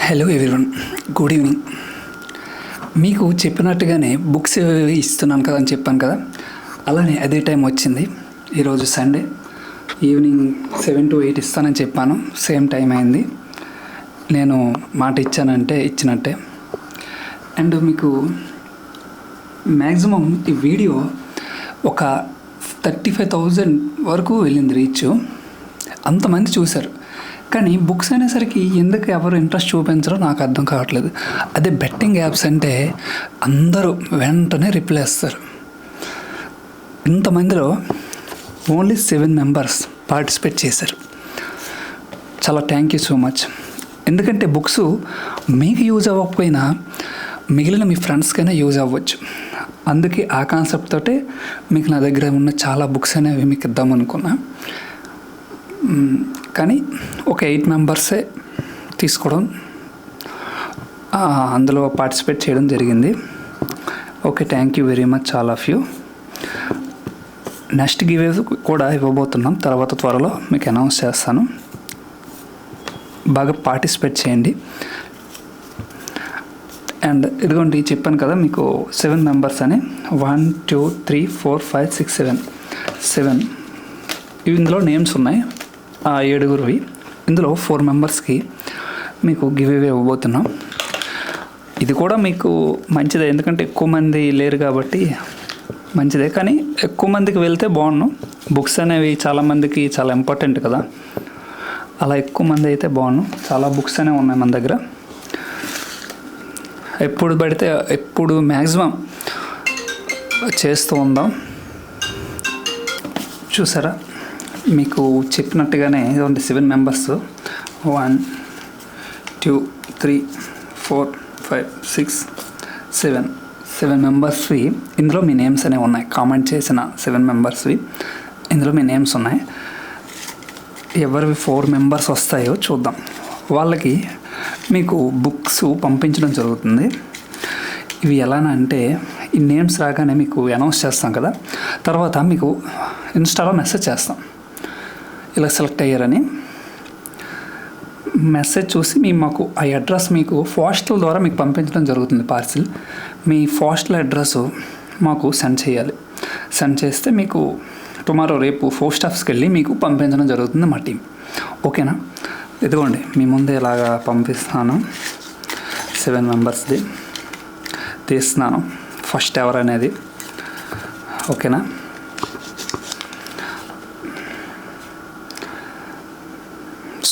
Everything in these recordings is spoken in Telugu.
Hello everyone, good evening. మీకు చెప్పినట్టుగానే బుక్స్ ఇస్తున్నాను కదా అని చెప్పాను కదా, అలానే అదే టైం వచ్చింది. ఈరోజు సండే ఈవినింగ్ 7 to 8 ఇస్తానని చెప్పాను. సేమ్ టైం అయింది. నేను మాట ఇచ్చినట్టే. అండ్ మీకు మ్యాక్సిమం ఈ వీడియో ఒక 35,000 వరకు వెళ్ళింది రీచ్. అంతమంది చూశారు. కానీ బుక్స్ అనేసరికి ఎందుకు ఎవరు ఇంట్రెస్ట్ చూపించరో నాకు అర్థం కావట్లేదు. అదే బెట్టింగ్ యాప్స్ అంటే అందరూ వెంటనే రిప్లై ఇస్తారు. ఇంతమందిలో ఓన్లీ 7 మెంబర్స్ పార్టిసిపేట్ చేశారు. చాలా థ్యాంక్ యూ సో మచ్. ఎందుకంటే బుక్స్ మీకు యూజ్ అవ్వకపోయినా మిగిలిన మీ ఫ్రెండ్స్కైనా యూజ్ అవ్వచ్చు. అందుకే ఆ కాన్సెప్ట్ తోటే మీకు నా దగ్గర ఉన్న చాలా బుక్స్ అనేవి మీకు ఇద్దాం అనుకున్నా. కానీ ఒక 8 మెంబర్సే తీసుకోవడం, అందులో పార్టిసిపేట్ చేయడం జరిగింది. Okay, thank you very much all of you. Next give కూడా ఇవ్వబోతున్నాం, తర్వాత త్వరలో మీకు అనౌన్స్ చేస్తాను. బాగా పార్టిసిపేట్ చేయండి. అండ్ ఇదిగోండి, చెప్పాను కదా మీకు 7 మెంబర్స్ అని. 1 2 3 4 5 6 7 ఇందులో నేమ్స్ ఉన్నాయి. 7 ఇందులో 4 మెంబర్స్కి మీకు గివ్ అవే ఇవ్వబోతున్నాం. ఇది కూడా మీకు మంచిదే, ఎందుకంటే ఎక్కువ మంది లేరు కాబట్టి మంచిదే. కానీ ఎక్కువ మందికి వెళ్తే బాగుండు. బుక్స్ అనేవి చాలామందికి చాలా ఇంపార్టెంట్ కదా, అలా ఎక్కువ మంది అయితే బాగుండు. చాలా బుక్స్ అనేవి ఉన్నాయి మన దగ్గర. ఎప్పుడు పడితే ఎప్పుడు మ్యాక్సిమం చేస్తూ ఉందాం. చూసారా, మీకు చెప్పినట్టుగానే 7 మెంబర్స్ 1 2 3 4 5 6 7 మెంబర్స్వి ఇందులో మీ నేమ్స్ అనేవి ఉన్నాయి. కామెంట్ చేసిన 7 మెంబర్స్వి ఇందులో మీ నేమ్స్ ఉన్నాయి. ఎవరివి 4 మెంబర్స్ వస్తాయో చూద్దాం. వాళ్ళకి మీకు బుక్స్ పంపించడం జరుగుతుంది. ఇవి ఎలానంటే, ఈ నేమ్స్ రాగానే మీకు అనౌన్స్ చేస్తాం కదా, తర్వాత మీకు ఇన్స్టాలో మెసేజ్ చేస్తాం, ఇలా సెలెక్ట్ అయ్యారని. మెసేజ్ చూసి మాకు ఆ అడ్రస్ మీకు పోస్టల్ ద్వారా మీకు పంపించడం జరుగుతుంది. పార్సిల్ మీ పోస్టల్ అడ్రస్ మాకు సెండ్ చేయాలి. సెండ్ చేస్తే మీకు టుమారో రేపు పోస్ట్ ఆఫీస్కి వెళ్ళి మీకు పంపించడం జరుగుతుంది మా టీం. ఓకేనా? ఇదిగోండి, మీ ముందే ఇలాగా పంపిస్తాను. 7 మెంబర్స్ది తీస్తున్నాను. ఫస్ట్ ఎవరు అనేది. ఓకేనా?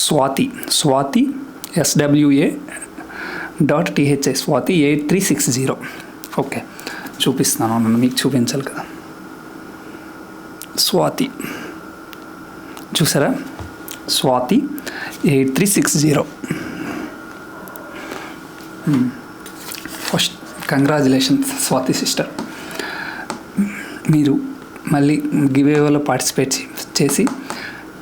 స్వాతి SWA.THI స్వాతి 8360. ఓకే, చూపిస్తున్నాను, మీకు చూపించాలి కదా. స్వాతి చూసారా, Swathi 8360. First congratulations Swathi sister. మీరు మళ్ళీ గివేవేలో పార్టిసిపేట్ చేసి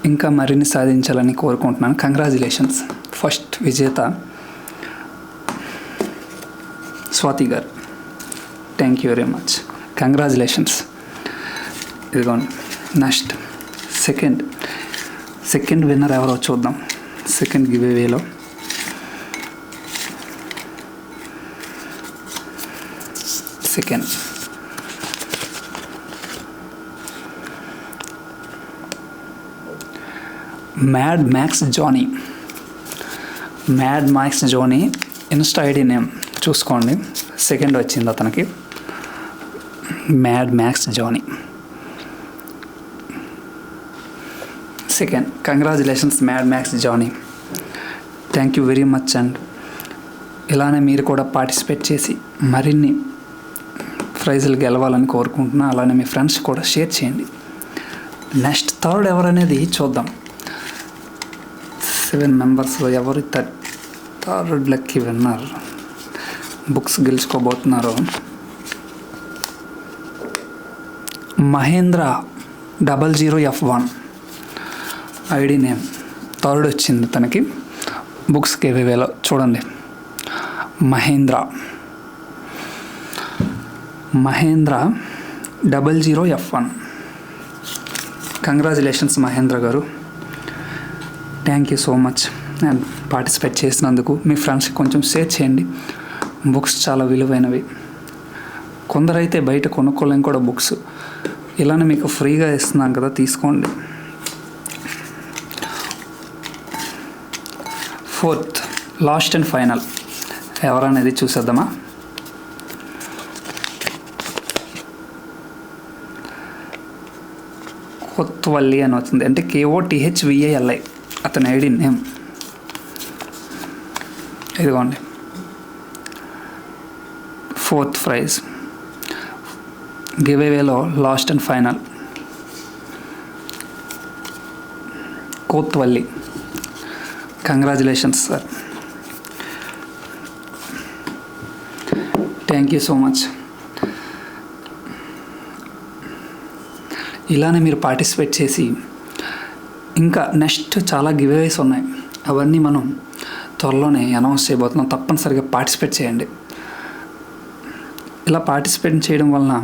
ఇంకా మరిన్ని సాధించాలని కోరుకుంటున్నాను. కంగ్రాచులేషన్స్. ఫస్ట్ విజేత Swathi garu. Thank you very much. Congratulations. ఇదిగోండి. నెక్స్ట్ సెకండ్ విన్నర్ ఎవరో చూద్దాం. సెకండ్ గివేవేలో Mad Max Johnny insta ID name చూసుకోండి. సెకండ్ వచ్చింది అతనికి, Mad Max Johnny. Second. Congratulations Mad Max Johnny. Thank you very much. And ఇలానే మీరు కూడా పార్టిసిపేట్ చేసి మరిన్ని ప్రైజులు గెలవాలని కోరుకుంటున్నా. అలానే మీ ఫ్రెండ్స్ కూడా షేర్ చేయండి. నెక్స్ట్ థర్డ్ ఎవరనేది చూద్దాం. 7 మెంబర్స్లో ఎవరు థర్డ్ లక్కీ విన్నర్ బుక్స్ గెలుచుకోబోతున్నారు. Mahendra 00F1 ID name. Third వచ్చింది తనకి బుక్స్ గివేవేలో. చూడండి, మహేంద్ర 00F1. కంగ్రాచులేషన్స్ మహేంద్ర గారు. Thank you so much. నేను పార్టిసిపేట్ చేసినందుకు. మీ ఫ్రెండ్స్కి కొంచెం షేర్ చేయండి. బుక్స్ చాలా విలువైనవి. కొందరైతే బయట కొనుక్కోలేం కూడా బుక్స్. ఇలానే మీకు ఫ్రీగా ఇస్తున్నాను కదా, తీసుకోండి. 4th లాస్ట్ అండ్ ఫైనల్ ఎవరనేది చూసేద్దామా. కొత్వల్లి అని వచ్చింది, అంటే KOTHVALI అతని ఐడి నేమ్. ఇదిగోండి 4th ప్రైజ్ గివేవేలో last and final Kothwalli. Congratulations sir. Thank you so much. ఇలానే మీరు పార్టిసిపేట్ చేసి, ఇంకా నెక్స్ట్ చాలా గివేవేస్ ఉన్నాయి, అవన్నీ మనం త్వరలోనే అనౌన్స్ చేయబోతున్నాం. తప్పనిసరిగా పార్టిసిపేట్ చేయండి. ఇలా పార్టిసిపేట్ చేయడం వలన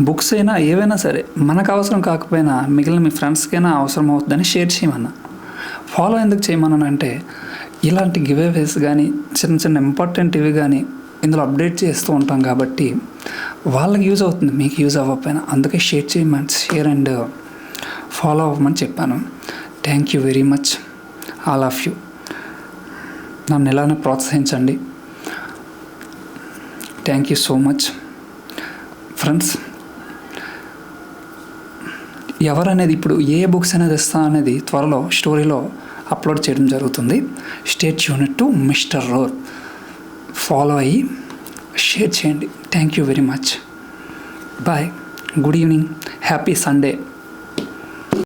బుక్స్ అయినా ఏవైనా సరే మనకు అవసరం కాకపోయినా మిగిలిన మీ ఫ్రెండ్స్కైనా అవసరం అవుతుందని షేర్ చేయమన్నా. ఫాలో ఎందుకు చేయమన్నాను అంటే, ఇలాంటి గివేవేస్ కానీ చిన్న చిన్న ఇంపార్టెంట్ ఇవి కానీ ఇందులో అప్డేట్ చేస్తూ ఉంటాం కాబట్టి వాళ్ళకి యూజ్ అవుతుంది, మీకు యూజ్ అవ్వకపోయినా. అందుకే షేర్ చేయమని, షేర్ అండ్ ఫాలో అవ్వమని చెప్పాను. Thank you very much all of you. నన్ను ఇలానే ప్రోత్సహించండి. Thank you so much friends. ఎవరనేది ఇప్పుడు ఏ బుక్స్ అనేది ఇస్తా అనేది త్వరలో స్టోరీలో అప్లోడ్ చేయడం జరుగుతుంది. Stay tuned to mister roar. Follow అయ్యి షేర్ చేయండి. Thank you very much. Bye. Good evening. Happy Sunday.